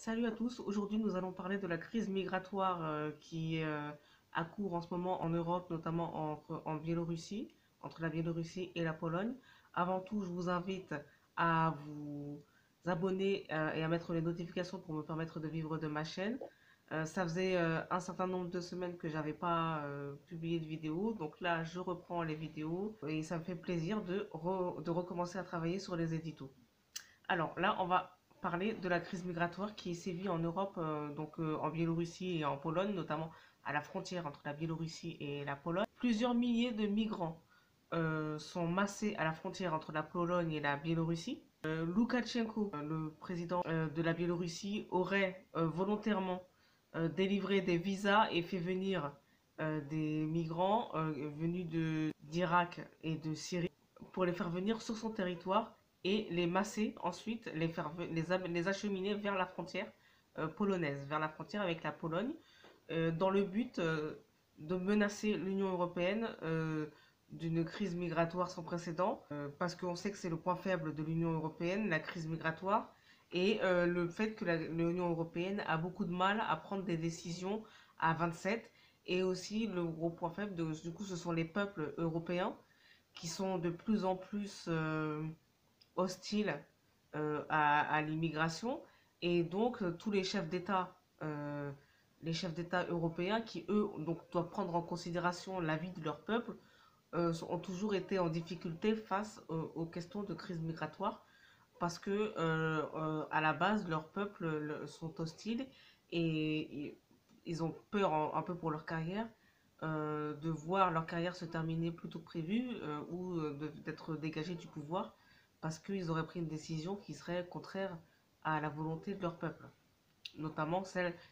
Salut à tous, aujourd'hui nous allons parler de la crise migratoire qui est à court en ce moment en Europe, notamment en Biélorussie, entre la Biélorussie et la Pologne. Avant tout, je vous invite à vous abonner et à mettre les notifications pour me permettre de vivre de ma chaîne. Ça faisait un certain nombre de semaines que j'avais pas publié de vidéo, donc là je reprends les vidéos et ça me fait plaisir de recommencer à travailler sur les éditos. Alors là, on va parler de la crise migratoire qui sévit en Europe, en Biélorussie et en Pologne, notamment à la frontière entre la Biélorussie et la Pologne. Plusieurs milliers de migrants sont massés à la frontière entre la Pologne et la Biélorussie. Loukachenko, le président de la Biélorussie, aurait volontairement délivré des visas et fait venir des migrants venus d'Irak et de Syrie pour les faire venir sur son territoire et les masser ensuite, les acheminer vers la frontière polonaise, vers la frontière avec la Pologne, dans le but de menacer l'Union européenne d'une crise migratoire sans précédent, parce qu'on sait que c'est le point faible de l'Union européenne, la crise migratoire, et le fait que l'Union européenne a beaucoup de mal à prendre des décisions à 27, et aussi le gros point faible, du coup, ce sont les peuples européens qui sont de plus en plus hostiles à l'immigration. Et donc, tous les chefs d'État européens qui, eux, donc, doivent prendre en considération la vie de leur peuple, ont toujours été en difficulté face aux questions de crise migratoire parce que à la base, leurs peuples sont hostiles et ils ont peur un peu pour leur carrière, de voir leur carrière se terminer plus tôt que prévu ou d'être dégagés du pouvoir parce qu'ils auraient pris une décision qui serait contraire à la volonté de leur peuple, notamment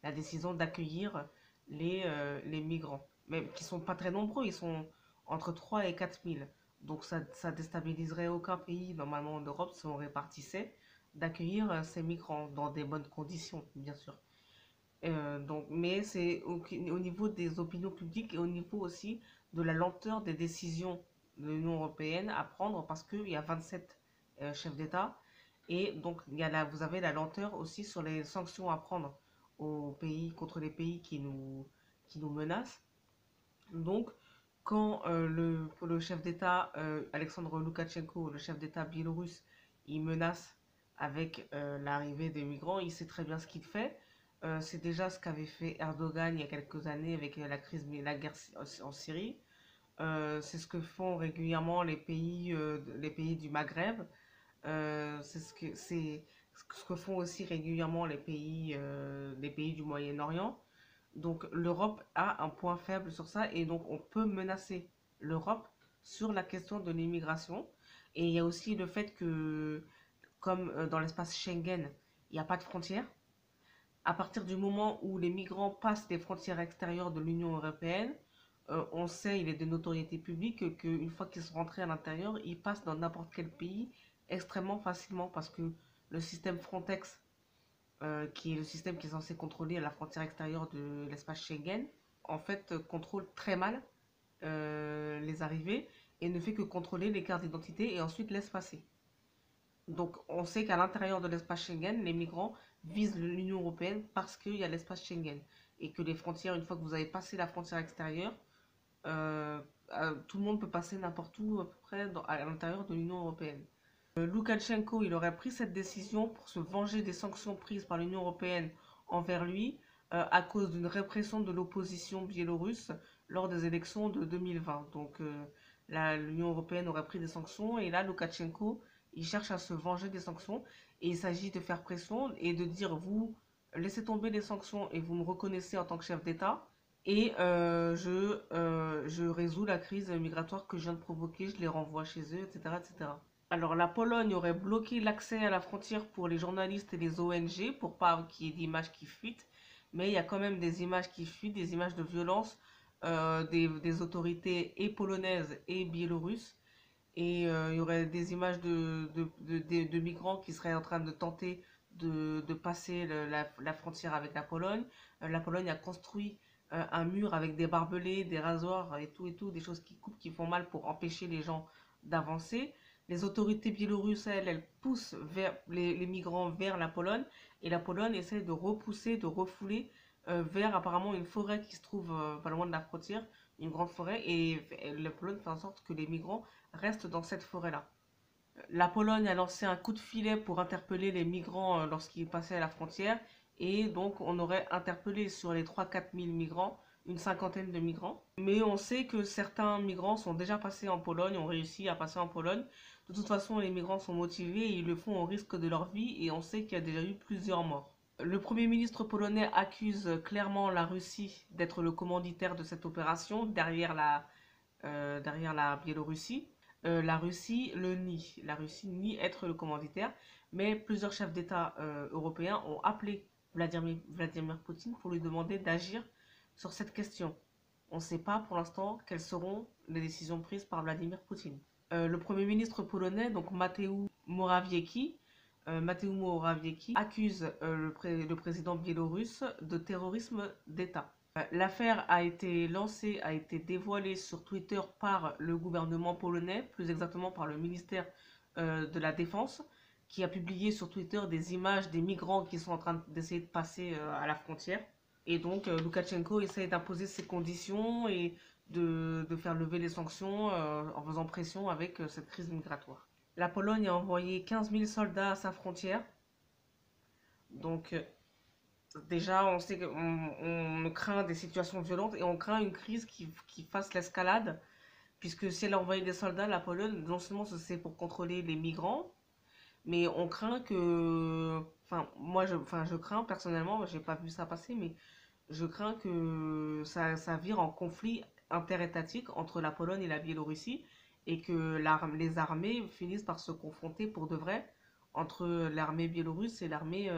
la décision d'accueillir les migrants, mais qui sont pas très nombreux, ils sont entre 3 et 4 000. Donc ça déstabiliserait aucun pays normalement en Europe si on répartissait d'accueillir ces migrants dans des bonnes conditions, bien sûr. Mais c'est au niveau des opinions publiques et au niveau aussi de la lenteur des décisions de l'Union européenne à prendre parce qu'il y a 27 chefs d'État et donc vous avez la lenteur aussi sur les sanctions à prendre contre les pays qui nous menacent. Donc, quand le chef d'État, Alexandre Loukachenko, le chef d'État biélorusse, il menace avec l'arrivée des migrants, il sait très bien ce qu'il fait. C'est déjà ce qu'avait fait Erdogan il y a quelques années avec la guerre en Syrie. C'est ce que font régulièrement les pays du Maghreb. C'est ce que font aussi régulièrement les pays du Moyen-Orient. Donc l'Europe a un point faible sur ça et donc on peut menacer l'Europe sur la question de l'immigration. Et il y a aussi le fait que, comme dans l'espace Schengen, il n'y a pas de frontières. À partir du moment où les migrants passent les frontières extérieures de l'Union européenne, on sait, il est de notoriété publique, qu'une fois qu'ils sont rentrés à l'intérieur, ils passent dans n'importe quel pays extrêmement facilement parce que le système Frontex, qui est le système qui est censé contrôler la frontière extérieure de l'espace Schengen, en fait, contrôle très mal les arrivées et ne fait que contrôler les cartes d'identité et ensuite laisse passer. Donc, on sait qu'à l'intérieur de l'espace Schengen, les migrants visent l'Union européenne parce qu'il y a l'espace Schengen et que les frontières, une fois que vous avez passé la frontière extérieure, euh, tout le monde peut passer n'importe où à peu près à l'intérieur de l'Union européenne. Loukachenko, il aurait pris cette décision pour se venger des sanctions prises par l'Union européenne envers lui à cause d'une répression de l'opposition biélorusse lors des élections de 2020. Donc l'Union européenne aurait pris des sanctions et là, Loukachenko, il cherche à se venger des sanctions et il s'agit de faire pression et de dire vous laissez tomber les sanctions et vous me reconnaissez en tant que chef d'État et je résous la crise migratoire que je viens de provoquer, je les renvoie chez eux, etc., etc. Alors, la Pologne aurait bloqué l'accès à la frontière pour les journalistes et les ONG pour pas qu'il y ait d'images qui fuitent. Mais il y a quand même des images qui fuitent, des images de violence des autorités et polonaises et biélorusses. Et il y aurait des images de migrants qui seraient en train de tenter de passer la frontière avec la Pologne. La Pologne a construit un mur avec des barbelés, des rasoirs et tout, des choses qui coupent, qui font mal pour empêcher les gens d'avancer. Les autorités biélorusses, elles poussent les migrants vers la Pologne et la Pologne essaie de repousser, de refouler vers apparemment une forêt qui se trouve pas loin de la frontière, une grande forêt, et la Pologne fait en sorte que les migrants restent dans cette forêt-là. La Pologne a lancé un coup de filet pour interpeller les migrants lorsqu'ils passaient à la frontière et donc on aurait interpellé sur les 3 4 000 migrants une cinquantaine de migrants. Mais on sait que certains migrants sont déjà passés en Pologne, ont réussi à passer en Pologne. De toute façon, les migrants sont motivés et ils le font au risque de leur vie et on sait qu'il y a déjà eu plusieurs morts. Le Premier ministre polonais accuse clairement la Russie d'être le commanditaire de cette opération derrière la Biélorussie. La Russie le nie. La Russie nie être le commanditaire, mais plusieurs chefs d'État européens ont appelé Vladimir Poutine pour lui demander d'agir sur cette question. On ne sait pas pour l'instant quelles seront les décisions prises par Vladimir Poutine. Le Premier ministre polonais, donc Mateusz Morawiecki, accuse le président biélorusse de terrorisme d'État. L'affaire a été lancée, a été dévoilée sur Twitter par le gouvernement polonais, plus exactement par le ministère de la Défense, qui a publié sur Twitter des images des migrants qui sont en train d'essayer de passer à la frontière. Et donc Loukachenko essaye d'imposer ses conditions et de faire lever les sanctions en faisant pression avec cette crise migratoire. La Pologne a envoyé 15 000 soldats à sa frontière. Donc déjà, on sait qu'on craint des situations violentes et on craint une crise qui fasse l'escalade, puisque si elle a envoyé des soldats, la Pologne, non seulement c'est pour contrôler les migrants, mais on craint que... Enfin, je crains personnellement, j'ai pas vu ça passer, mais je crains que ça vire en conflit interétatique entre la Pologne et la Biélorussie et que les armées finissent par se confronter pour de vrai entre l'armée biélorusse et l'armée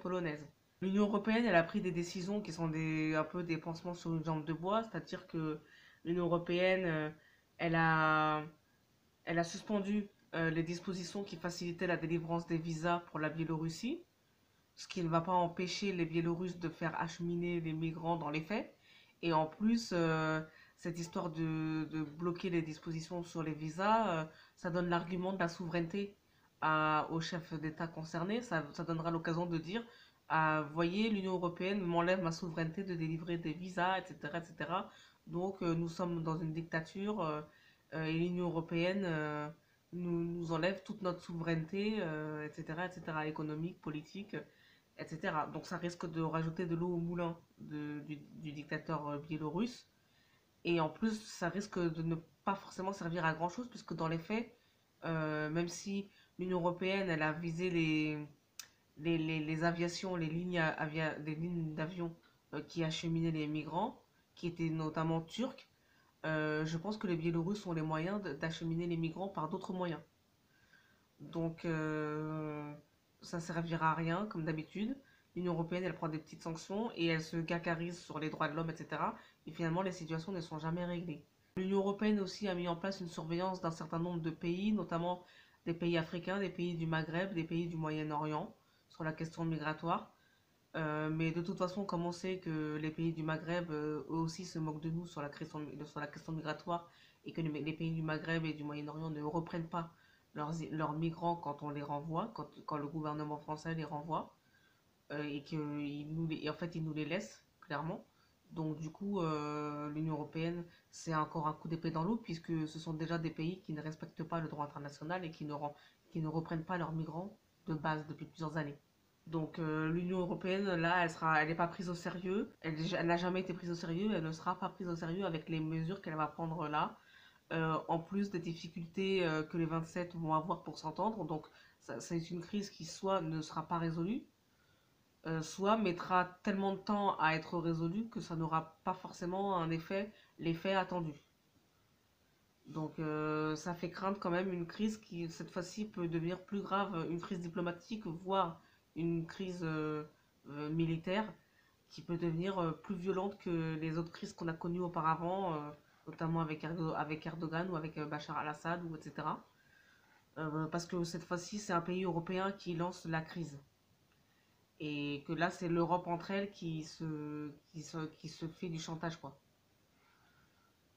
polonaise. L'Union européenne, elle a pris des décisions qui sont un peu des pansements sur une jambe de bois, c'est-à-dire que l'Union européenne, elle a, elle a suspendu les dispositions qui facilitaient la délivrance des visas pour la Biélorussie, ce qui ne va pas empêcher les Biélorusses de faire acheminer les migrants dans les faits. Et en plus, cette histoire de bloquer les dispositions sur les visas, ça donne l'argument de la souveraineté aux chefs d'État concernés. Ça donnera l'occasion de dire, voyez, l'Union européenne m'enlève ma souveraineté de délivrer des visas, etc. etc. Donc nous sommes dans une dictature et l'Union européenne nous enlève toute notre souveraineté, etc., etc., économique, politique, etc. Donc ça risque de rajouter de l'eau au moulin du dictateur biélorusse. Et en plus, ça risque de ne pas forcément servir à grand-chose, puisque dans les faits, même si l'Union européenne, elle a visé les aviations, les lignes d'avion qui acheminaient les migrants, qui étaient notamment turcs, je pense que les Biélorusses ont les moyens d'acheminer les migrants par d'autres moyens. Donc, ça servira à rien, comme d'habitude. L'Union européenne, elle prend des petites sanctions et elle se gargarise sur les droits de l'homme, etc. Et finalement, les situations ne sont jamais réglées. L'Union européenne aussi a mis en place une surveillance d'un certain nombre de pays, notamment des pays africains, des pays du Maghreb, des pays du Moyen-Orient, sur la question migratoire. Mais de toute façon, comme on sait que les pays du Maghreb, eux aussi, se moquent de nous sur sur la question migratoire et que les pays du Maghreb et du Moyen-Orient ne reprennent pas leurs migrants quand on les renvoie, quand le gouvernement français les renvoie, et en fait, ils nous les laissent, clairement. Donc, du coup, l'Union européenne, c'est encore un coup d'épée dans l'eau, puisque ce sont déjà des pays qui ne respectent pas le droit international et qui ne reprennent pas leurs migrants de base depuis plusieurs années. Donc l'Union européenne, là, elle n'est pas prise au sérieux. Elle n'a jamais été prise au sérieux. Elle ne sera pas prise au sérieux avec les mesures qu'elle va prendre là. En plus des difficultés que les 27 vont avoir pour s'entendre. Donc c'est une crise qui soit ne sera pas résolue, soit mettra tellement de temps à être résolue que ça n'aura pas forcément l'effet attendu. Donc ça fait craindre quand même une crise qui, cette fois-ci, peut devenir plus grave, une crise diplomatique, voire une crise militaire, qui peut devenir plus violente que les autres crises qu'on a connues auparavant, notamment avec Erdogan ou avec Bachar al-Assad, ou etc. Parce que cette fois-ci, c'est un pays européen qui lance la crise. Et que là, c'est l'Europe entre elles qui se fait du chantage, quoi.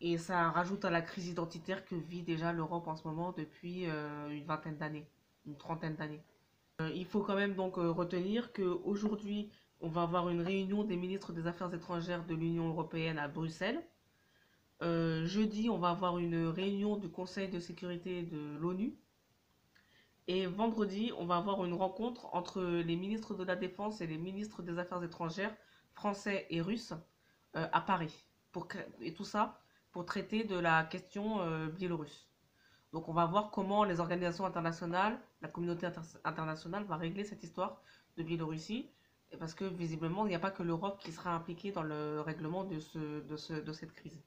Et ça rajoute à la crise identitaire que vit déjà l'Europe en ce moment depuis une vingtaine d'années, une trentaine d'années. Il faut quand même donc retenir qu'aujourd'hui, on va avoir une réunion des ministres des Affaires étrangères de l'Union européenne à Bruxelles. Jeudi, on va avoir une réunion du Conseil de sécurité de l'ONU. Et vendredi, on va avoir une rencontre entre les ministres de la Défense et les ministres des Affaires étrangères français et russes à Paris. Et tout ça pour traiter de la question biélorusse. Donc on va voir comment les organisations internationales, la communauté internationale va régler cette histoire de Biélorussie. Et parce que visiblement, il n'y a pas que l'Europe qui sera impliquée dans le règlement de cette crise.